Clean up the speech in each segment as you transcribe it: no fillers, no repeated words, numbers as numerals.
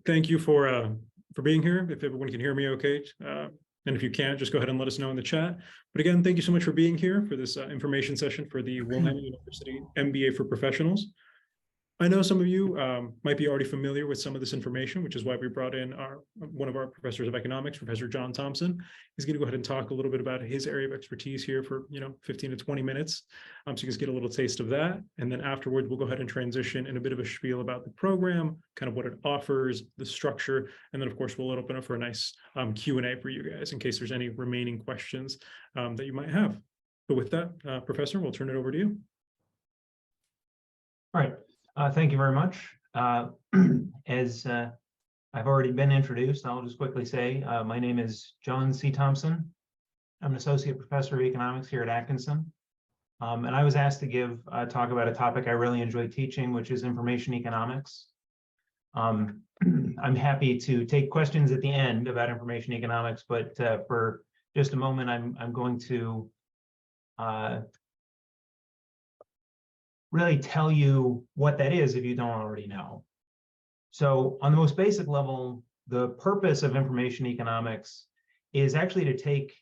Thank you for being here. If everyone can hear me okay. And if you can't, just go ahead and let us know in the chat. But again, thank you so much for being here for this information session for the Willamette University MBA for Professionals. I know some of you might be already familiar with some of this information, which is why we brought in one of our professors of economics, Professor Jon Thompson. He's going to go ahead and talk a little bit about his area of expertise here for 15 to 20 minutes. So you guys get a little taste of that. And then afterwards, we'll go ahead and transition in a bit of a spiel about the program, kind of what it offers, the structure. And then, of course, we'll open up for a nice Q&A for you guys in case there's any remaining questions that you might have. But with that, Professor, we'll turn it over to you. All right. Thank you very much. As I've already been introduced, I'll just quickly say my name is Jon C. Thompson. I'm an associate professor of economics here at Atkinson. And I was asked to give a talk about a topic I really enjoy teaching, which is information economics. I'm happy to take questions at the end about information economics, but for just a moment, I'm going to really tell you what that is if you don't already know. So on the most basic level, the purpose of information economics is actually to take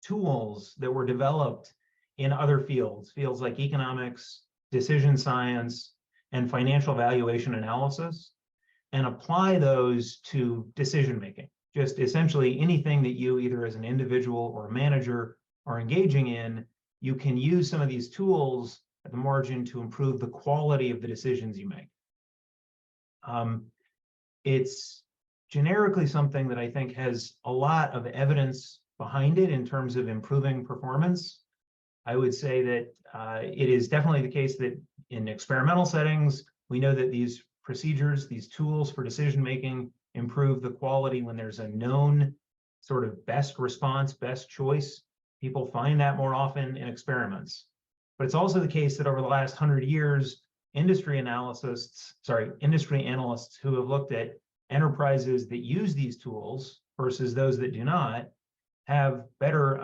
tools that were developed in other fields like economics, decision science, and financial valuation analysis, and apply those to decision making. Just essentially anything that you either as an individual or a manager are engaging in, you can use some of these tools at the margin to improve the quality of the decisions you make. It's generically something that I think has a lot of evidence behind it in terms of improving performance. I would say that it is definitely the case that in experimental settings, we know that these procedures, these tools for decision making improve the quality when there's a known sort of best response, best choice. People find that more often in experiments. But it's also the case that over the last 100 years, industry analysts who have looked at enterprises that use these tools versus those that do not have better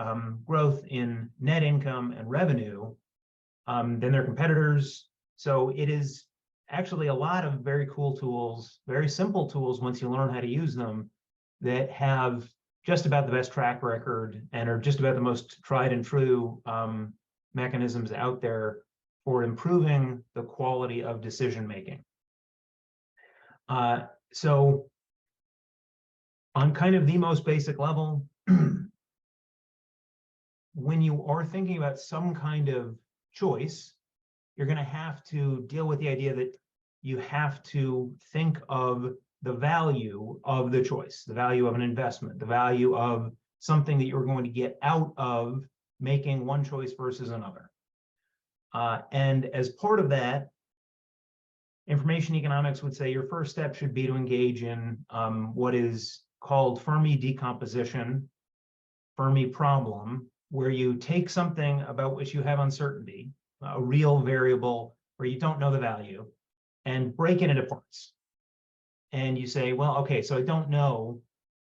growth in net income and revenue than their competitors. So it is actually a lot of very cool tools, very simple tools once you learn how to use them, that have just about the best track record and are just about the most tried and true mechanisms out there for improving the quality of decision making. So on kind of the most basic level, when you are thinking about some kind of choice, you're going to have to deal with the idea that you have to think of the value of the choice, the value of an investment, the value of something that you're going to get out of making one choice versus another. And as part of that, information economics would say your first step should be to engage in what is called Fermi decomposition, Fermi problem, where you take something about which you have uncertainty, a real variable where you don't know the value, and break it into parts. And you say, well, okay, so I don't know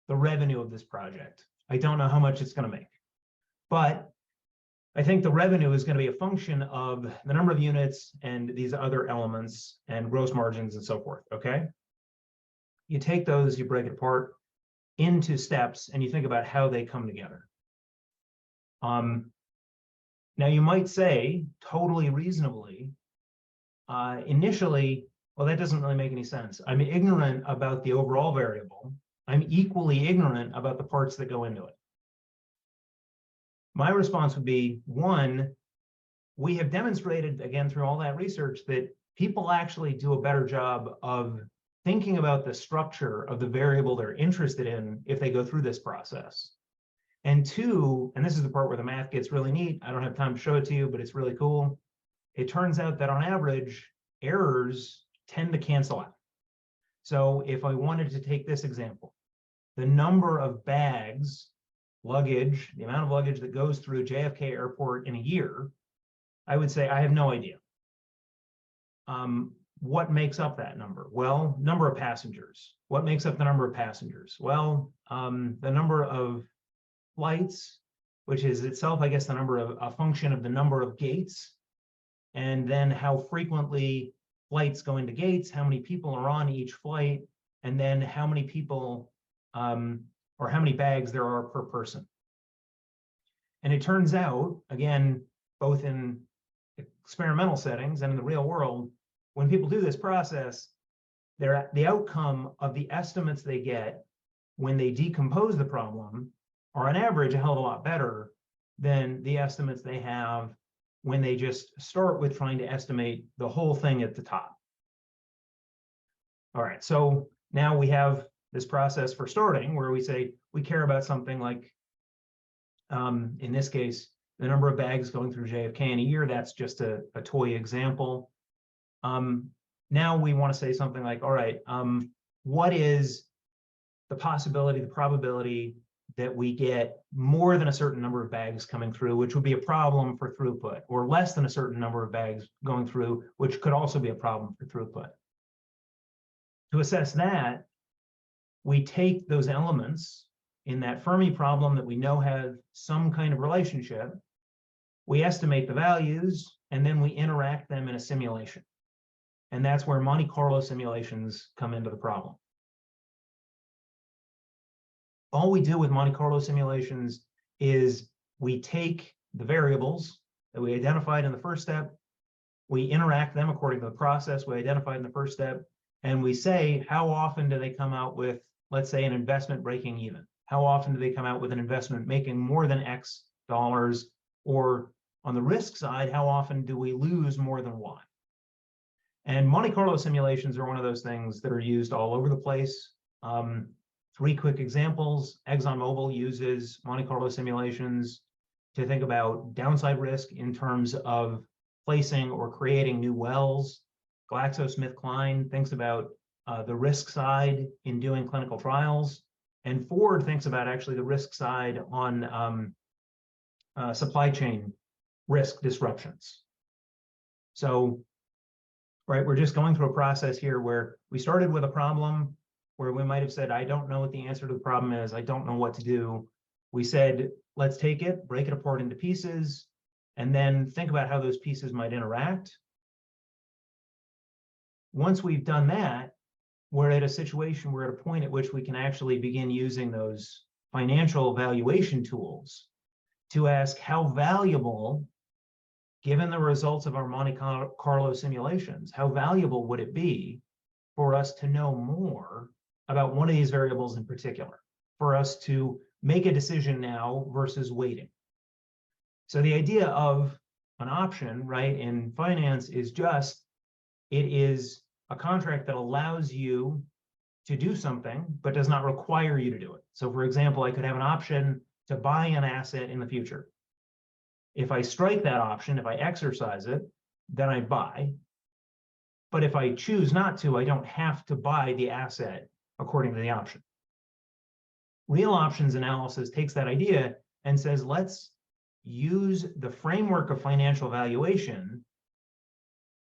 the revenue of this project. I don't know how much it's going to make. But I think the revenue is going to be a function of the number of units and these other elements and gross margins and so forth, okay? You take those, you break it apart into steps, and you think about how they come together. Now, you might say, totally reasonably, initially, well, that doesn't really make any sense. I'm ignorant about the overall variable. I'm equally ignorant about the parts that go into it. My response would be, one, we have demonstrated, again, through all that research, that people actually do a better job of thinking about the structure of the variable they're interested in if they go through this process. And two, and this is the part where the math gets really neat. I don't have time to show it to you, but it's really cool. It turns out that on average, errors tend to cancel out. So if I wanted to take this example, the number of bags, luggage, the amount of luggage that goes through JFK Airport in a year, I would say I have no idea. What makes up that number? Well, number of passengers. What makes up the number of passengers? Well, the number of flights, which is itself, I guess, the number of a function of the number of gates, and then how frequently flights go into gates, how many people are on each flight, and then how many people or how many bags there are per person. And it turns out, again, both in experimental settings and in the real world, when people do this process, the outcome of the estimates they get when they decompose the problem are on average a hell of a lot better than the estimates they have when they just start with trying to estimate the whole thing at the top. All right, so now we have this process for starting where we say we care about something like, in this case, the number of bags going through JFK in a year. That's just a toy example. Now we want to say something like, all right, what is the possibility, the probability that we get more than a certain number of bags coming through, which would be a problem for throughput, or less than a certain number of bags going through, which could also be a problem for throughput. To assess that, we take those elements in that Fermi problem that we know have some kind of relationship, we estimate the values, and then we interact them in a simulation. And that's where Monte Carlo simulations come into the problem. All we do with Monte Carlo simulations is we take the variables that we identified in the first step, we interact them according to the process we identified in the first step, and we say, how often do they come out with, let's say, an investment breaking even? How often do they come out with an investment making more than X dollars? Or on the risk side, how often do we lose more than Y? And Monte Carlo simulations are one of those things that are used all over the place. 3 quick examples. ExxonMobil uses Monte Carlo simulations to think about downside risk in terms of placing or creating new wells. GlaxoSmithKline thinks about the risk side in doing clinical trials. And Ford thinks about actually the risk side on supply chain risk disruptions. So, right, we're just going through a process here where we started with a problem where we might have said, I don't know what the answer to the problem is. I don't know what to do. We said, let's take it, break it apart into pieces, and then think about how those pieces might interact. Once we've done that, we're at a situation, we're at a point at which we can actually begin using those financial valuation tools to ask how valuable, given the results of our Monte Carlo simulations, how valuable would it be for us to know more about one of these variables in particular, for us to make a decision now versus waiting. So the idea of an option, right, in finance is just, it is a contract that allows you to do something, but does not require you to do it. So for example, I could have an option to buy an asset in the future. If I strike that option, if I exercise it, then I buy. But if I choose not to, I don't have to buy the asset according to the option. Real options analysis takes that idea and says, let's use the framework of financial valuation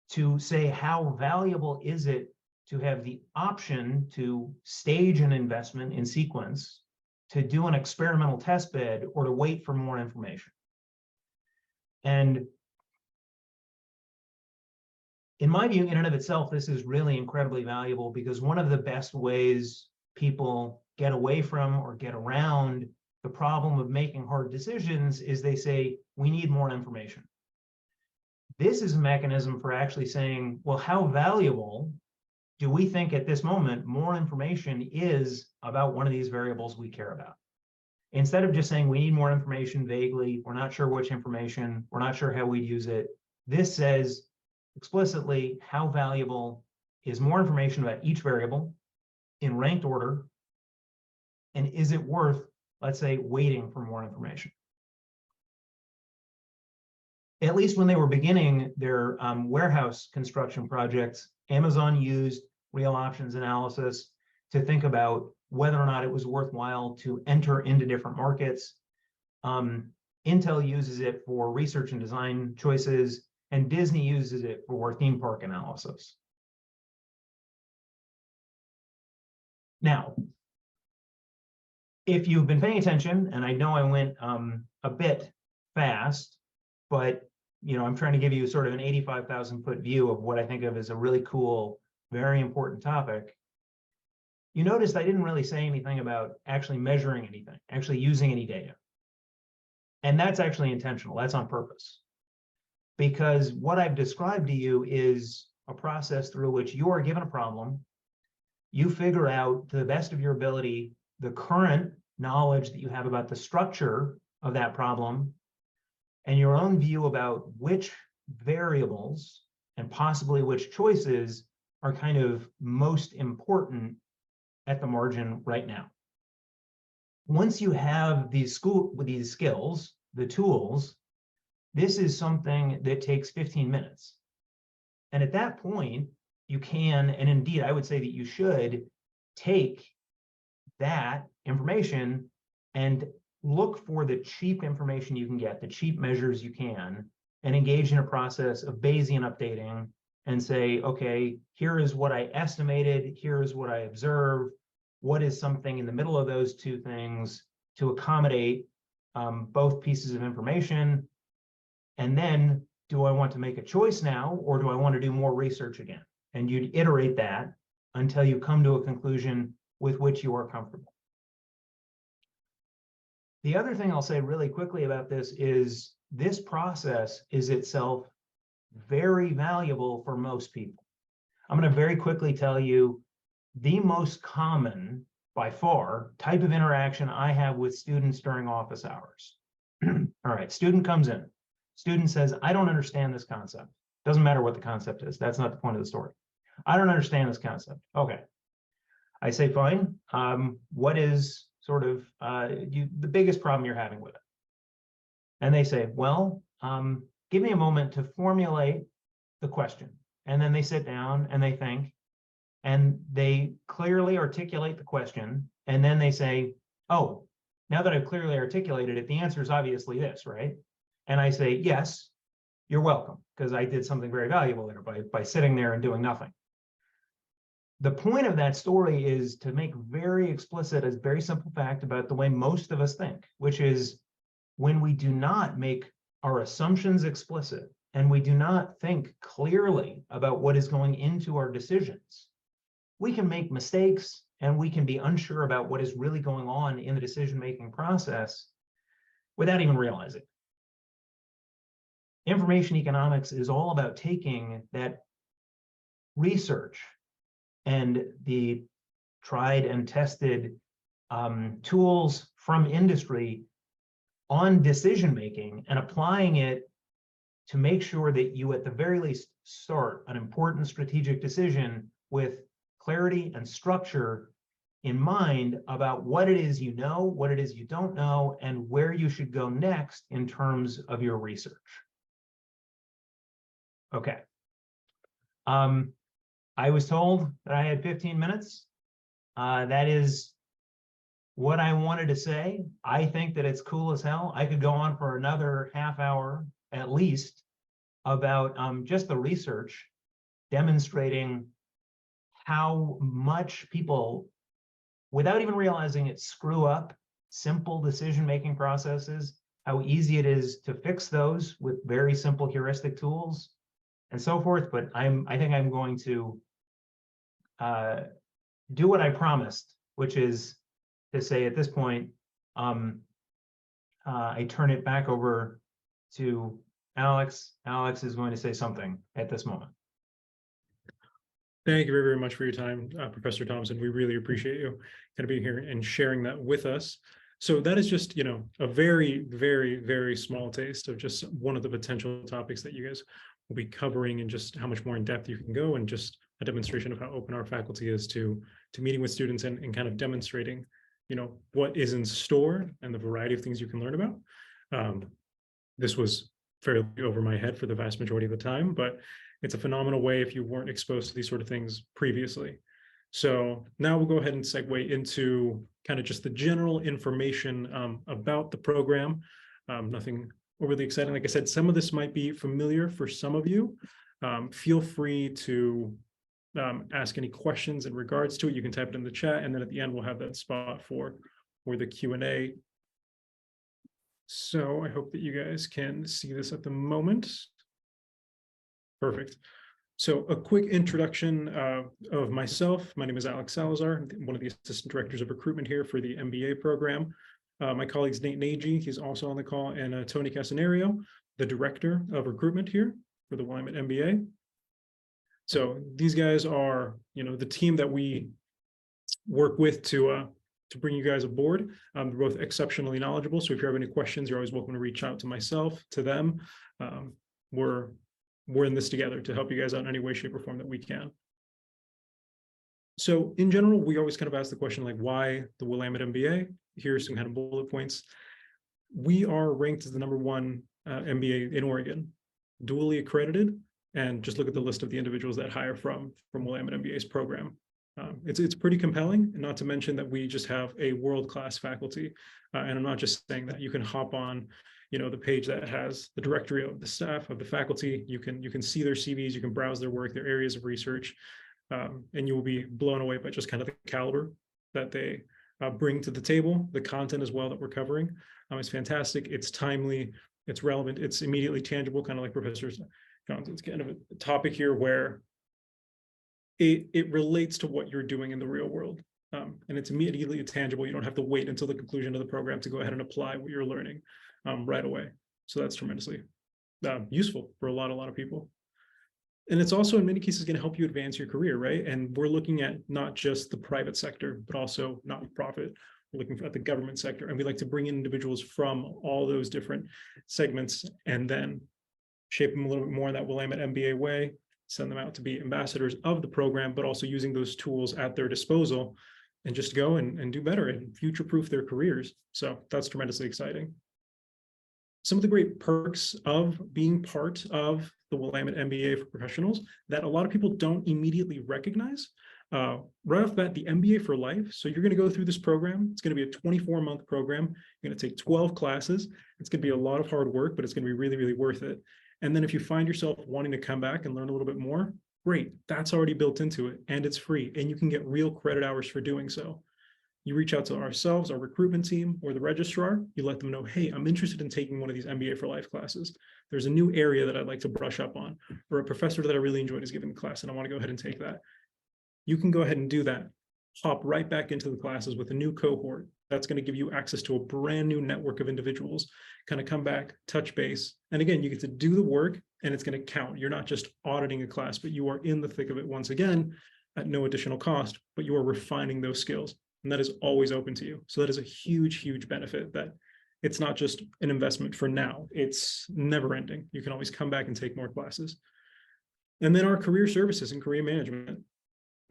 to say how valuable is it to have the option to stage an investment in sequence, to do an experimental test bed, or to wait for more information. And in my view, in and of itself, this is really incredibly valuable because one of the best ways people get away from or get around the problem of making hard decisions is they say, we need more information. This is a mechanism for actually saying, well, how valuable do we think at this moment more information is about one of these variables we care about? Instead of just saying we need more information vaguely, we're not sure which information, we're not sure how we use it, this says explicitly how valuable is more information about each variable in ranked order, and is it worth, let's say, waiting for more information? At least when they were beginning their warehouse construction projects, Amazon used real options analysis to think about whether or not it was worthwhile to enter into different markets. Intel uses it for research and design choices, and Disney uses it for theme park analysis. Now, if you've been paying attention, and I know I went a bit fast, but I'm trying to give you sort of an 85,000 foot view of what I think of as a really cool, very important topic. You noticed I didn't really say anything about actually measuring anything, actually using any data. And that's actually intentional. That's on purpose. Because what I've described to you is a process through which you are given a problem, you figure out to the best of your ability the current knowledge that you have about the structure of that problem and your own view about which variables and possibly which choices are kind of most important at the margin right now. Once you have these skills, the tools, this is something that takes 15 minutes. And at that point, you can, and indeed, I would say that you should take that information and look for the cheap information you can get, the cheap measures you can, and engage in a process of Bayesian updating and say, okay, here is what I estimated, here is what I observed, what is something in the middle of those two things to accommodate both pieces of information. And then, do I want to make a choice now, or do I want to do more research again? And you'd iterate that until you come to a conclusion with which you are comfortable. The other thing I'll say really quickly about this is this process is itself very valuable for most people. I'm going to very quickly tell you the most common, by far, type of interaction I have with students during office hours. All right, student comes in. Student says, I don't understand this concept. Doesn't matter what the concept is. That's not the point of the story. I don't understand this concept. Okay. I say, fine. What is sort of the biggest problem you're having with it? And they say, well, give me a moment to formulate the question. And then they sit down and they think, and they clearly articulate the question. And then they say, oh, now that I've clearly articulated it, the answer is obviously this, right? And I say, yes, you're welcome, because I did something very valuable there by sitting there and doing nothing. The point of that story is to make very explicit a very simple fact about the way most of us think, which is when we do not make our assumptions explicit and we do not think clearly about what is going into our decisions, we can make mistakes and we can be unsure about what is really going on in the decision-making process without even realizing. Information economics is all about taking that research and the tried and tested tools from industry on decision-making and applying it to make sure that you at the very least start an important strategic decision with clarity and structure in mind about what it is you know, what it is you don't know, and where you should go next in terms of your research. Okay. I was told that I had 15 minutes. That is what I wanted to say. I think that it's cool as hell. I could go on for another half hour at least about just the research demonstrating how much people, without even realizing it, screw up simple decision-making processes, how easy it is to fix those with very simple heuristic tools and so forth. But I think I'm going to do what I promised, which is to say at this point, I turn it back over to Alex. Alex is going to say something at this moment. Thank you very, very much for your time, Professor Thompson. We really appreciate you kind of being here and sharing that with us. So that is just, a very, very, very small taste of just one of the potential topics that you guys will be covering, and just how much more in depth you can go, and just a demonstration of how open our faculty is to meeting with students and kind of demonstrating, what is in store and the variety of things you can learn about. This was fairly over my head for the vast majority of the time, but it's a phenomenal way if you weren't exposed to these sort of things previously. So now we'll go ahead and segue into kind of just the general information about the program. Nothing overly exciting. Like I said, some of this might be familiar for some of you. Feel free to ask any questions in regards to it. You can type it in the chat, and then at the end we'll have that spot for the Q&A. So I hope that you guys can see this at the moment. Perfect. So a quick introduction of myself. My name is Alex Salazar, I'm one of the assistant directors of recruitment here for the MBA program. My colleague's Nate Nagy, he's also on the call, and Tony Casenario, the director of recruitment here for the Willamette MBA. So these guys are, the team that we work with to bring you guys aboard. They're both exceptionally knowledgeable. So if you have any questions, you're always welcome to reach out to myself, to them. We're in this together to help you guys out in any way, shape, or form that we can. So in general, we always kind of ask the question, like, why the Willamette MBA? Here's some kind of bullet points. We are ranked as the #1 MBA in Oregon, dually accredited, and just look at the list of the individuals that hire from Willamette MBA's program. It's pretty compelling, and not to mention that we just have a world-class faculty. And I'm not just saying that. You can hop on, the page that has the directory of the staff, of the faculty. You can see their CVs, you can browse their work, their areas of research, and you will be blown away by just kind of the caliber that they bring to the table. The content as well that we're covering is fantastic. It's timely, it's relevant, it's immediately tangible, kind of like Professor Johnson's kind of a topic here where it relates to what you're doing in the real world. And it's immediately tangible. You don't have to wait until the conclusion of the program to go ahead and apply what you're learning right away. So that's tremendously useful for a lot of people. And it's also in many cases going to help you advance your career, right? And we're looking at not just the private sector, but also not-for-profit. We're looking at the government sector, and we like to bring in individuals from all those different segments and then shape them a little bit more in that Willamette MBA way, send them out to be ambassadors of the program, but also using those tools at their disposal and just go and do better and future-proof their careers. So that's tremendously exciting. Some of the great perks of being part of the Willamette MBA for professionals that a lot of people don't immediately recognize. Right off the bat, the MBA for life. So you're going to go through this program. It's going to be a 24-month program. You're going to take 12 classes. It's going to be a lot of hard work, but it's going to be really, really worth it. And then if you find yourself wanting to come back and learn a little bit more, great. That's already built into it, and it's free, and you can get real credit hours for doing so. You reach out to ourselves, our recruitment team, or the registrar. You let them know, hey, I'm interested in taking one of these MBA for life classes. There's a new area that I'd like to brush up on, or a professor that I really enjoyed is giving the class, and I want to go ahead and take that. You can go ahead and do that. Hop right back into the classes with a new cohort. That's going to give you access to a brand new network of individuals, kind of come back, touch base. And again, you get to do the work and it's going to count. You're not just auditing a class, but you are in the thick of it once again at no additional cost, but you are refining those skills. And that is always open to you. So that is a huge, huge benefit that it's not just an investment for now. It's never ending. You can always come back and take more classes. And then our career services and career management.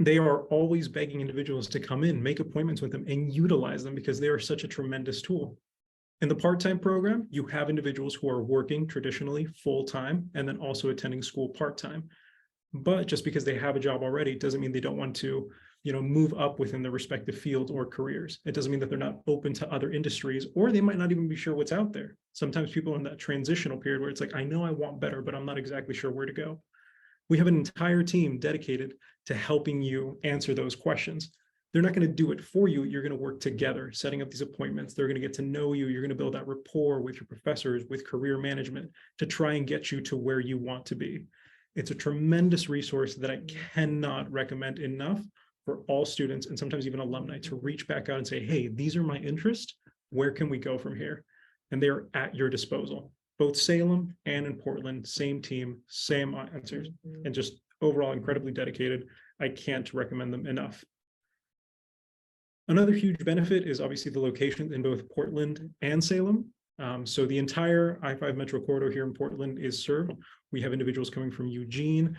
They are always begging individuals to come in, make appointments with them, and utilize them because they are such a tremendous tool. In the part-time program, you have individuals who are working traditionally full-time and then also attending school part-time. But just because they have a job already doesn't mean they don't want to, move up within their respective fields or careers. It doesn't mean that they're not open to other industries, or they might not even be sure what's out there. Sometimes people are in that transitional period where it's like, I know I want better, but I'm not exactly sure where to go. We have an entire team dedicated to helping you answer those questions. They're not going to do it for you. You're going to work together, setting up these appointments. They're going to get to know you. You're going to build that rapport with your professors, with career management to try and get you to where you want to be. It's a tremendous resource that I cannot recommend enough for all students and sometimes even alumni to reach back out and say, hey, these are my interests. Where can we go from here? And they're at your disposal. Both Salem and in Portland, same team, same answers, and just overall incredibly dedicated. I can't recommend them enough. Another huge benefit is obviously the location in both Portland and Salem. So the entire I-5 metro corridor here in Portland is served. We have individuals coming from Eugene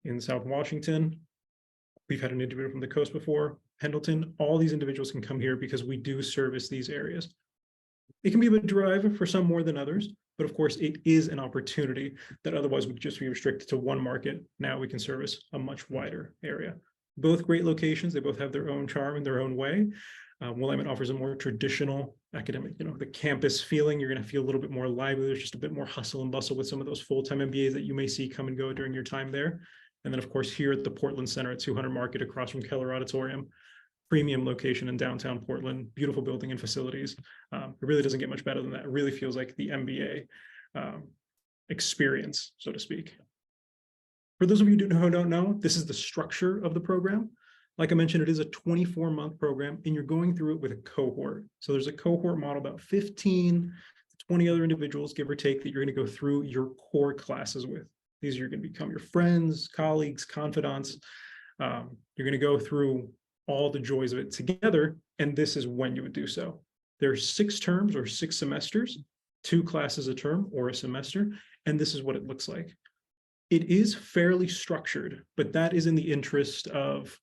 in South Washington. We've had an individual from the coast before, Pendleton. All these individuals can come here because we do service these areas. It can be a bit drive for some more than others, but of course it is an opportunity that otherwise would just be restricted to one market. Now we can service a much wider area. Both great locations, they both have their own charm in their own way. Willamette offers a more traditional academic, the campus feeling. You're going to feel a little bit more lively. There's just a bit more hustle and bustle with some of those full-time MBAs that you may see come and go during your time there. And then of course here at the Portland Center at 200 Market across from Keller Auditorium, premium location in downtown Portland, beautiful building and facilities. It really doesn't get much better than that. It really feels like the MBA experience, so to speak. For those of you who don't know, this is the structure of the program. Like I mentioned, it is a 24-month program, and you're going through it with a cohort. So there's a cohort model, about 15 to 20 other individuals, give or take, that you're going to go through your core classes with. These are going to become your friends, colleagues, confidants. You're going to go through all the joys of it together, and this is when you would do so. There's 6 terms or 6 semesters, 2 classes a term or a semester, and this is what it looks like. It is fairly structured, but that is in the interest of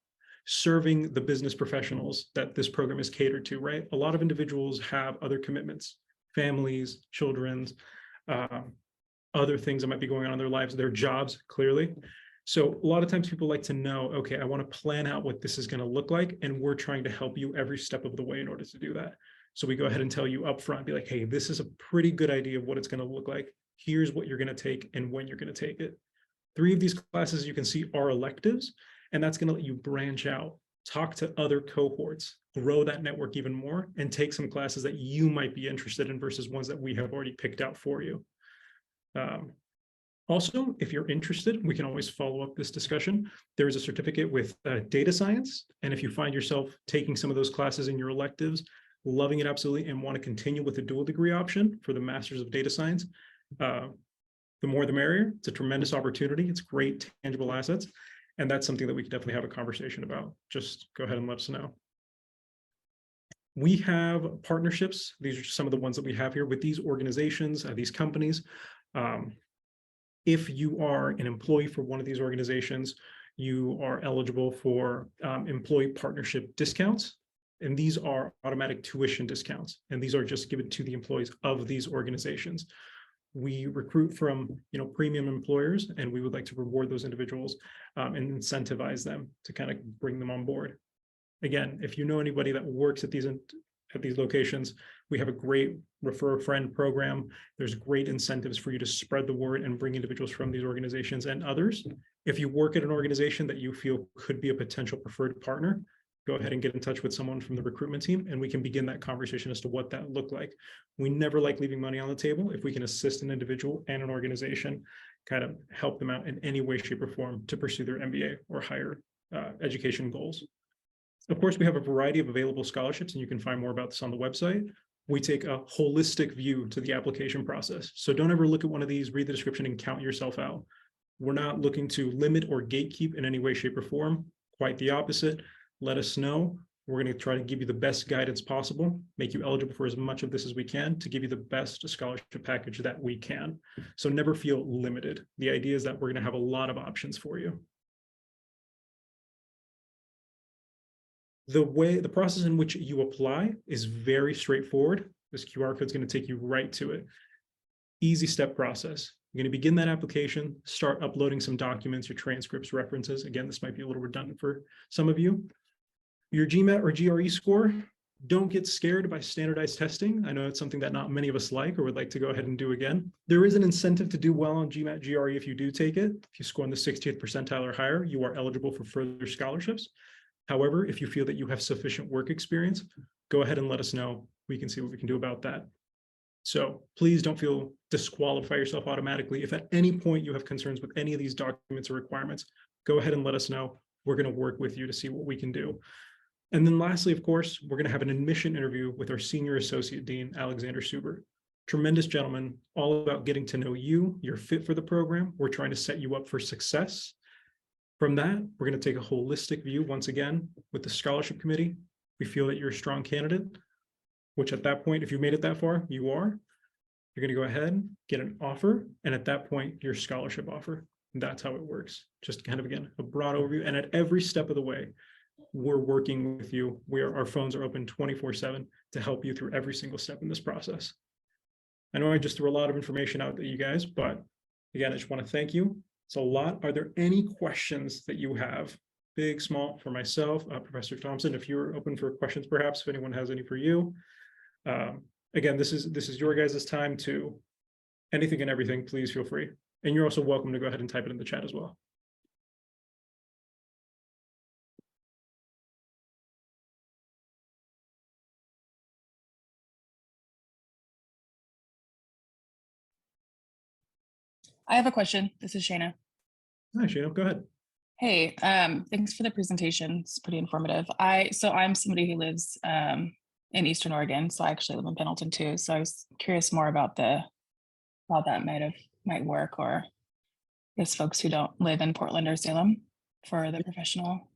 serving the business professionals that this program is catered to, right? A lot of individuals have other commitments, families, children, other things that might be going on in their lives, their jobs, clearly. So a lot of times people like to know, okay, I want to plan out what this is going to look like, and we're trying to help you every step of the way in order to do that. So we go ahead and tell you upfront, be like, hey, this is a pretty good idea of what it's going to look like. Here's what you're going to take and when you're going to take it. 3 of these classes you can see are electives, and that's going to let you branch out, talk to other cohorts, grow that network even more, and take some classes that you might be interested in versus ones that we have already picked out for you. Also, if you're interested, we can always follow up this discussion. There is a certificate with data science, and if you find yourself taking some of those classes in your electives, loving it absolutely, and want to continue with the dual degree option for the Masters of Data Science, the more the merrier. It's a tremendous opportunity. It's great tangible assets. And that's something that we could definitely have a conversation about. Just go ahead and let us know. We have partnerships. These are just some of the ones that we have here with these organizations, these companies. If you are an employee for one of these organizations, you are eligible for employee partnership discounts. And these are automatic tuition discounts. And these are just given to the employees of these organizations. We recruit from, premium employers, and we would like to reward those individuals and incentivize them to kind of bring them on board. Again, if you know anybody that works at these locations, we have a great refer a friend program. There's great incentives for you to spread the word and bring individuals from these organizations and others. If you work at an organization that you feel could be a potential preferred partner, go ahead and get in touch with someone from the recruitment team, and we can begin that conversation as to what that looked like. We never like leaving money on the table. If we can assist an individual and an organization, kind of help them out in any way, shape, or form to pursue their MBA or higher education goals. Of course, we have a variety of available scholarships, and you can find more about this on the website. We take a holistic view to the application process. So don't ever look at one of these, read the description, and count yourself out. We're not looking to limit or gatekeep in any way, shape, or form. Quite the opposite. Let us know. We're going to try to give you the best guidance possible, make you eligible for as much of this as we can to give you the best scholarship package that we can. So never feel limited. The idea is that we're going to have a lot of options for you. The process in which you apply is very straightforward. This QR code is going to take you right to it. Easy step process. You're going to begin that application, start uploading some documents, your transcripts, references. Again, this might be a little redundant for some of you. Your GMAT or GRE score, don't get scared by standardized testing. I know it's something that not many of us like or would like to go ahead and do again. There is an incentive to do well on GMAT, GRE if you do take it. If you score in the 60th percentile or higher, you are eligible for further scholarships. However, if you feel that you have sufficient work experience, go ahead and let us know. We can see what we can do about that. So please don't feel disqualify yourself automatically. If at any point you have concerns with any of these documents or requirements, go ahead and let us know. We're going to work with you to see what we can do. And then lastly, of course, we're going to have an admission interview with our Senior Associate Dean, Alexander Subert. Tremendous gentleman, all about getting to know you, you're fit for the program. We're trying to set you up for success. From that, we're going to take a holistic view once again with the scholarship committee. We feel that you're a strong candidate, which at that point, if you made it that far, you are. You're going to go ahead, get an offer, and at that point, your scholarship offer. And that's how it works. Just kind of, again, a broad overview. And at every step of the way, we're working with you. Our phones are open 24/7 to help you through every single step in this process. I know I just threw a lot of information out at you guys, but again, I just want to thank you. It's a lot. Are there any questions that you have? Big, small, for myself, Professor Thompson, if you're open for questions, perhaps, if anyone has any for you. Again, this is your guys' time to anything and everything, please feel free. And you're also welcome to go ahead and type it in the chat as well. I have a question. This is Shayna. Hi, Sheena, go ahead. Hey, thanks for the presentation. It's pretty informative. So I'm somebody who lives in Eastern Oregon, so I actually live in Pendleton too. So I was curious more about how that might work, or I guess folks who don't live in Portland or Salem for the professional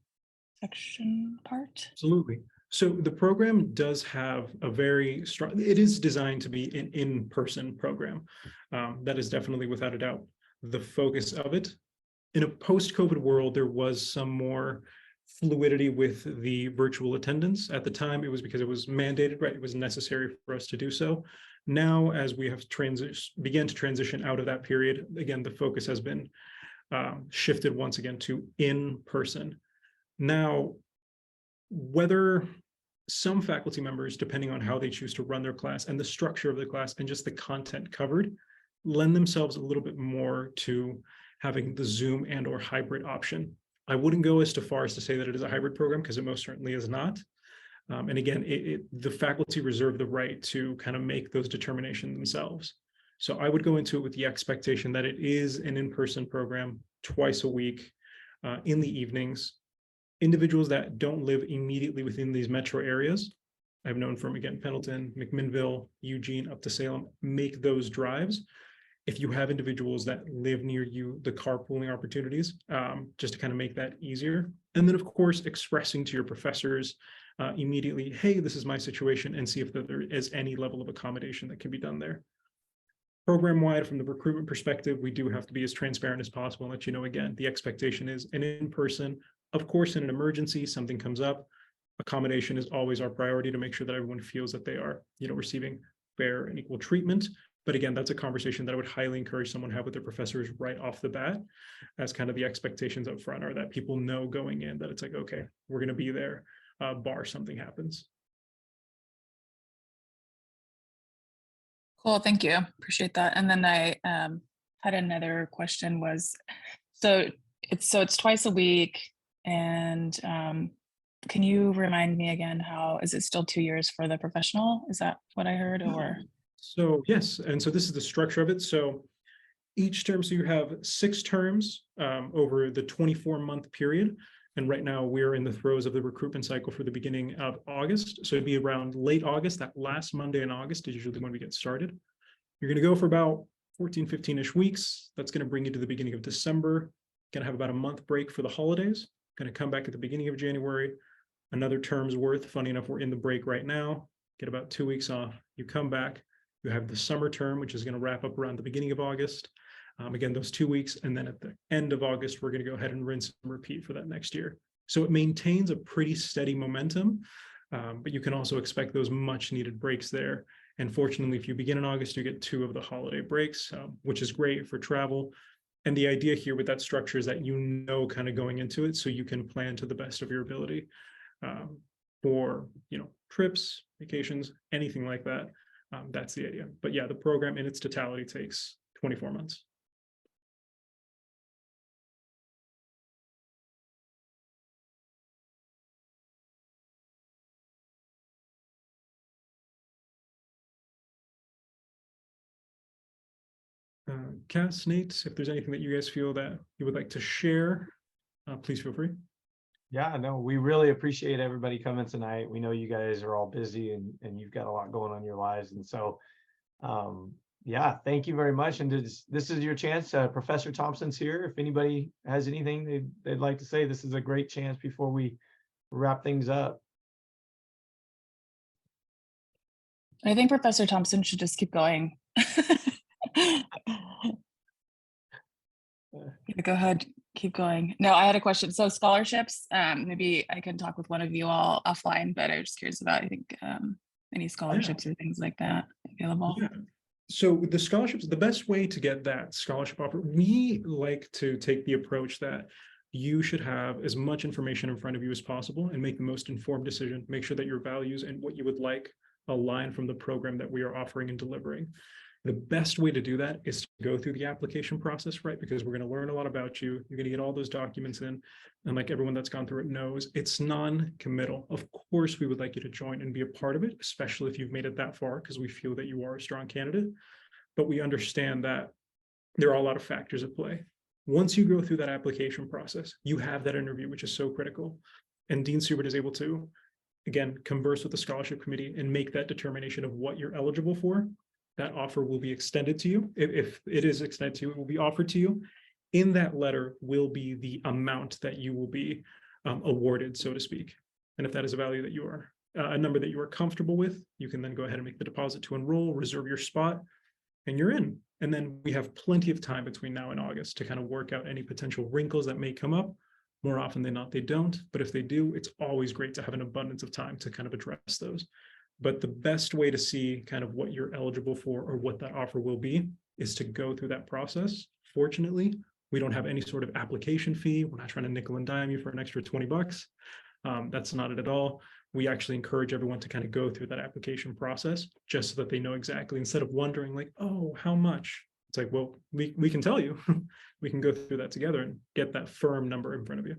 section part. Absolutely. So the program does have a very strong, it is designed to be an in-person program. That is definitely without a doubt the focus of it. In a post-COVID world, there was some more fluidity with the virtual attendance. At the time, it was because it was mandated, right? It was necessary for us to do so. Now, as we have began to transition out of that period, again, the focus has been shifted once again to in-person. Now, whether some faculty members, depending on how they choose to run their class and the structure of the class and just the content covered, lend themselves a little bit more to having the Zoom and or hybrid option. I wouldn't go as far as to say that it is a hybrid program, because it most certainly is not. And again, the faculty reserve the right to kind of make those determinations themselves. So I would go into it with the expectation that it is an in-person program twice a week in the evenings. Individuals that don't live immediately within these metro areas, I've known from, again, Pendleton, McMinnville, Eugene, up to Salem, make those drives. If you have individuals that live near you, the carpooling opportunities, just to kind of make that easier. And then, of course, expressing to your professors immediately, hey, this is my situation, and see if there is any level of accommodation that can be done there. Program-wide, from the recruitment perspective, we do have to be as transparent as possible and let you know, again, the expectation is an in-person. Of course, in an emergency, something comes up, accommodation is always our priority to make sure that everyone feels that they are, receiving fair and equal treatment. But again, that's a conversation that I would highly encourage someone to have with their professors right off the bat, as kind of the expectations up front are that people know going in that it's like, okay, we're going to be there, bar something happens. Cool, thank you. Appreciate that. And then I had another question was, so it's twice a week, and can you remind me again, how is it still 2 years for the professional? Is that what I heard, or? So yes, and so this is the structure of it. So each term, so you have 6 terms over the 24-month period. And right now we're in the throes of the recruitment cycle for the beginning of August. So it'd be around late August, that last Monday in August is usually when we get started. You're going to go for about 14, 15-ish weeks. That's going to bring you to the beginning of December. Going to have about a month break for the holidays. Going to come back at the beginning of January. Another term's worth. Funny enough, we're in the break right now. Get about 2 weeks off. You come back. You have the summer term, which is going to wrap up around the beginning of August. Again, those 2 weeks. And then at the end of August, we're going to go ahead and rinse and repeat for that next year. So it maintains a pretty steady momentum, but you can also expect those much needed breaks there. And fortunately, if you begin in August, you get 2 of the holiday breaks, which is great for travel. And the idea here with that structure is that kind of going into it, so you can plan to the best of your ability for trips, vacations, anything like that. That's the idea. But yeah, the program in its totality takes 24 months. Cass, Nate, if there's anything that you guys feel that you would like to share, please feel free. Yeah, no, we really appreciate everybody coming tonight. We know you guys are all busy and you've got a lot going on in your lives. And so, yeah, thank you very much. And this is your chance. Professor Thompson's here. If anybody has anything they'd like to say, this is a great chance before we wrap things up. I think Professor Thompson should just keep going. Go ahead, keep going. No, I had a question. So scholarships, maybe I can talk with one of you all offline, but I'm just curious about, I think, any scholarships or things like that available. Yeah. So the scholarships, the best way to get that scholarship offer, we like to take the approach that you should have as much information in front of you as possible and make the most informed decision. Make sure that your values and what you would like align from the program that we are offering and delivering. The best way to do that is to go through the application process, right? Because we're going to learn a lot about you. You're going to get all those documents in. And like everyone that's gone through it knows, it's non-committal. Of course, we would like you to join and be a part of it, especially if you've made it that far, because we feel that you are a strong candidate. But we understand that there are a lot of factors at play. Once you go through that application process, you have that interview, which is so critical. And Dean Subert is able to, again, converse with the scholarship committee and make that determination of what you're eligible for. That offer will be extended to you. If it is extended to you, it will be offered to you. In that letter will be the amount that you will be awarded, so to speak. And if that is a value that you are, a number that you are comfortable with, you can then go ahead and make the deposit to enroll, reserve your spot, and you're in. And then we have plenty of time between now and August to kind of work out any potential wrinkles that may come up. More often than not, they don't. But if they do, it's always great to have an abundance of time to kind of address those. But the best way to see kind of what you're eligible for or what that offer will be is to go through that process. Fortunately, we don't have any sort of application fee. We're not trying to nickel and dime you for an extra 20 bucks. That's not it at all. We actually encourage everyone to kind of go through that application process just so that they know exactly, instead of wondering like, oh, how much? It's like, well, we can tell you. We can go through that together and get that firm number in front of you.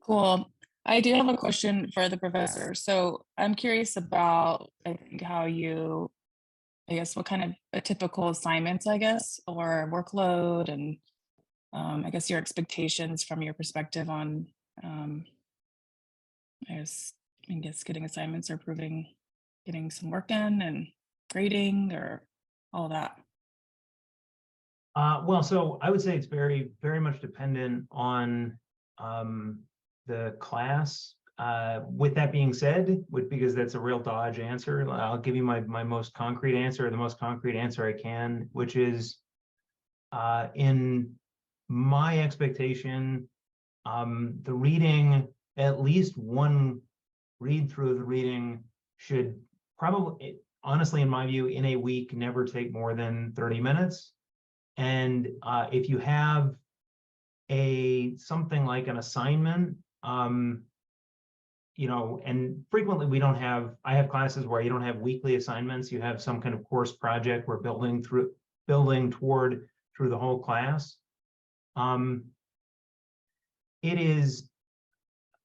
Cool. I do have a question for the professor. So I'm curious about, I think, how you, I guess, what kind of a typical assignments, I guess, or workload, and I guess your expectations from your perspective on, I guess getting assignments or getting some work done and grading or all of that. Well, so I would say it's very, very much dependent on the class. With that being said, because that's a real dodge answer, I'll give you my most concrete answer, or the most concrete answer I can, which is in my expectation, the reading, at least one read through of the reading should probably, honestly, in my view, in a week, never take more than 30 minutes. And if you have something like an assignment, you know, and frequently I have classes where you don't have weekly assignments. You have some kind of course project we're building toward through the whole class. It is,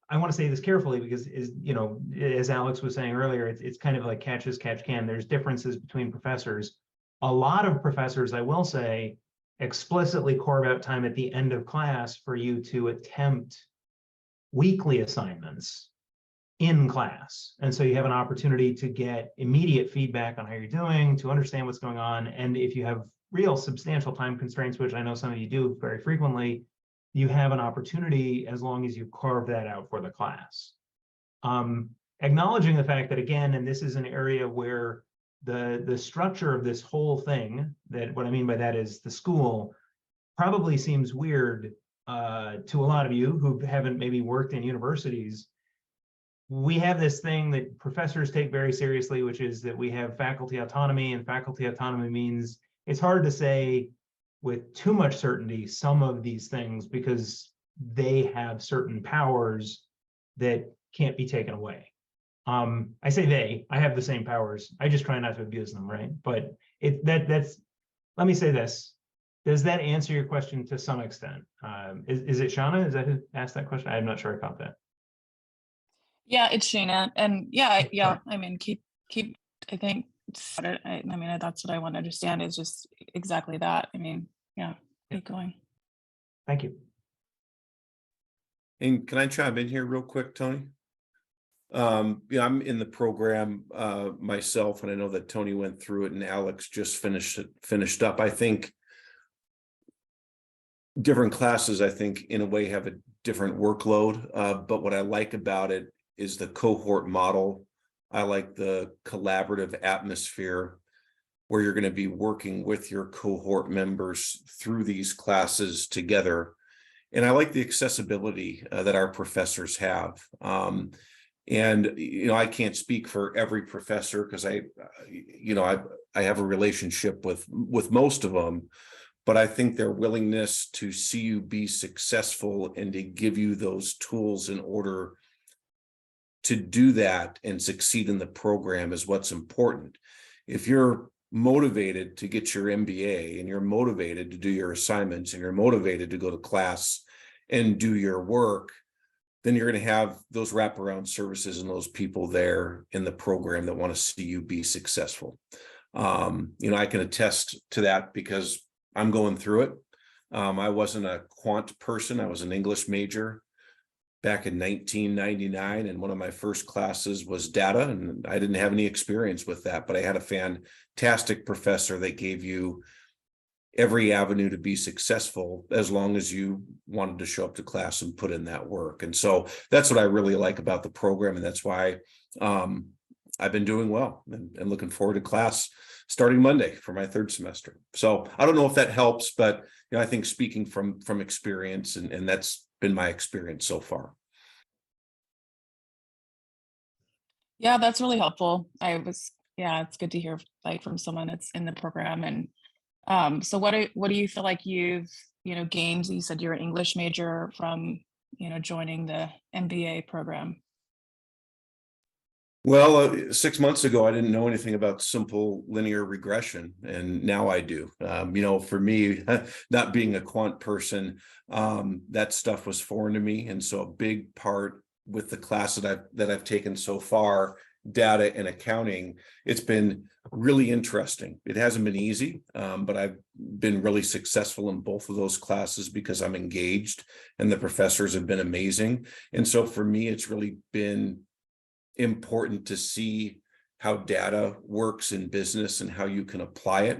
I want to say this carefully because, you know, as Alex was saying earlier, it's kind of like catch as catch can. There's differences between professors. A lot of professors, I will say, explicitly carve out time at the end of class for you to attempt weekly assignments in class. And so you have an opportunity to get immediate feedback on how you're doing, to understand what's going on. And if you have real substantial time constraints, which I know some of you do very frequently, you have an opportunity as long as you carve that out for the class. Acknowledging the fact that, again, and this is an area where the structure of this whole thing, that what I mean by that is the school, probably seems weird to a lot of you who haven't maybe worked in universities. We have this thing that professors take very seriously, which is that we have faculty autonomy, and faculty autonomy means it's hard to say with too much certainty some of these things because they have certain powers that can't be taken away. I say I have the same powers. I just try not to abuse them, right? But that's, let me say this. Does that answer your question to some extent? Is it Shauna? Is that who asked that question? I'm not sure I caught that. Yeah, it's Shana. And yeah, I mean, keep, I think, I mean, that's what I want to understand is just exactly that. I mean, yeah, keep going. Thank you. And can I chime in here real quick, Tony? Yeah, I'm in the program myself, and I know that Tony went through it and Alex just finished up. I think different classes, I think, in a way have a different workload. But what I like about it is the cohort model. I like the collaborative atmosphere where you're going to be working with your cohort members through these classes together. And I like the accessibility that our professors have. And, you know, I can't speak for every professor because I have a relationship with most of them, but I think their willingness to see you be successful and to give you those tools in order to do that and succeed in the program is what's important. If you're motivated to get your MBA and you're motivated to do your assignments and you're motivated to go to class and do your work, then you're going to have those wraparound services and those people there in the program that want to see you be successful. I can attest to that because I'm going through it. I wasn't a quant person. I was an English major back in 1999. And one of my first classes was data. And I didn't have any experience with that, but I had a fantastic professor that gave you every avenue to be successful as long as you wanted to show up to class and put in that work. And so that's what I really like about the program. And that's why I've been doing well and looking forward to class starting Monday for my third semester. So I don't know if that helps, but I think speaking from experience, and that's been my experience so far. Yeah, that's really helpful. It's good to hear like from someone that's in the program. And so what do you feel like you've, gained? You said you're an English major from, joining the MBA program. Well, 6 months ago, I didn't know anything about simple linear regression, and now I do. For me, not being a quant person, that stuff was foreign to me. And so a big part with the class that I've taken so far, data and accounting, it's been really interesting. It hasn't been easy, but I've been really successful in both of those classes because I'm engaged and the professors have been amazing. And so for me, it's really been important to see how data works in business and how you can apply it.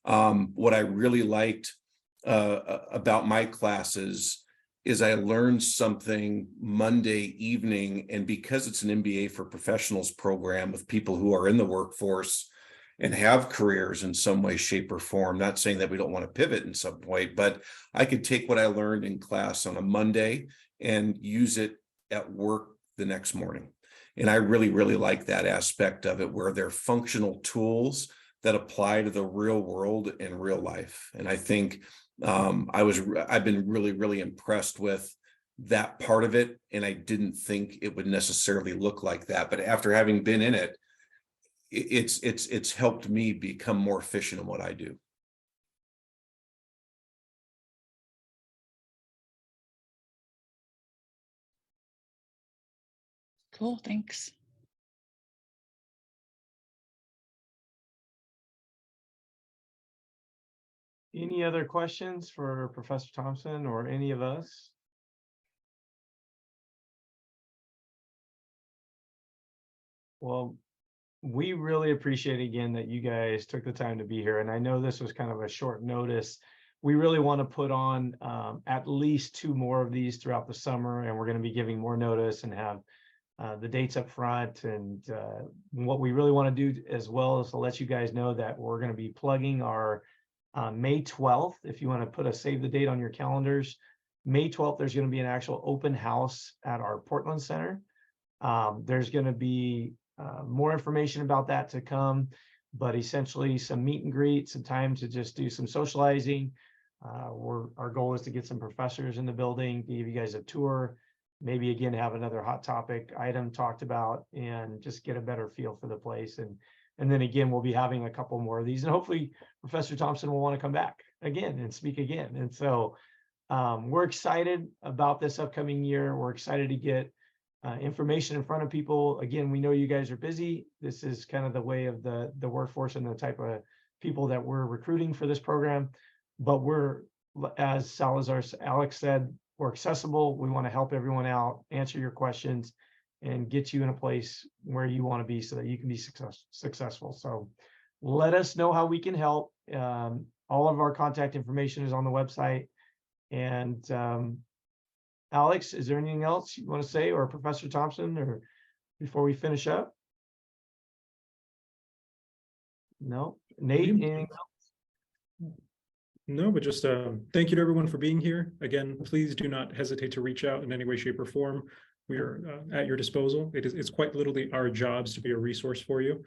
What I really liked about my classes is I learned something Monday evening, and because it's an MBA for professionals program with people who are in the workforce and have careers in some way, shape, or form, not saying that we don't want to pivot in some way, but I could take what I learned in class on a Monday and use it at work the next morning. And I really, really like that aspect of it, where they're functional tools that apply to the real world and real life. And I think I've been really, really impressed with that part of it. And I didn't think it would necessarily look like that. But after having been in it, it's helped me become more efficient in what I do. Cool, thanks. Any other questions for Professor Thompson or any of us? Well, we really appreciate again that you guys took the time to be here. And I know this was kind of a short notice. We really want to put on at least 2 more of these throughout the summer, and we're going to be giving more notice and have the dates up front. And what we really want to do as well is to let you guys know that we're going to be plugging our May 12th. If you want to save the date on your calendars, May 12th, there's going to be an actual open house at our Portland Center. There's going to be more information about that to come, but essentially some meet and greet, some time to just do some socializing. Our goal is to get some professors in the building, to give you guys a tour, maybe again have another hot topic item talked about, and just get a better feel for the place. And then again, we'll be having a couple more of these, and hopefully Professor Thompson will want to come back again and speak again. And so we're excited about this upcoming year. We're excited to get information in front of people. Again, we know you guys are busy. This is kind of the way of the workforce and the type of people that we're recruiting for this program. But we're, as Alex said, we're accessible. We want to help everyone out, answer your questions, and get you in a place where you want to be so that you can be successful. So let us know how we can help. All of our contact information is on the website. And Alex, is there anything else you want to say, or Professor Thompson, or before we finish up? No. Nate, anything else? No, but just thank you to everyone for being here. Again, please do not hesitate to reach out in any way, shape, or form. We are at your disposal. It's quite literally our jobs to be a resource for you.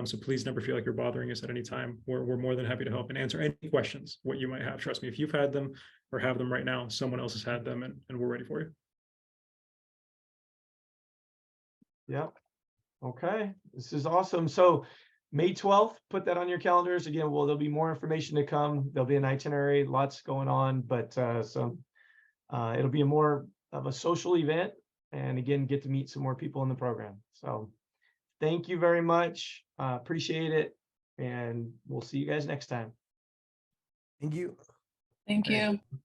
So please never feel like you're bothering us at any time. We're more than happy to help and answer any questions, what you might have. Trust me, if you've had them or have them right now, someone else has had them, and we're ready for you. Yep. Okay. This is awesome. So May 12th, put that on your calendars. Again, there'll be more information to come. There'll be an itinerary, lots going on, but it'll be more of a social event. And again, get to meet some more people in the program. So thank you very much. Appreciate it. and we'll see you guys next time. Thank you. Thank Okay. you.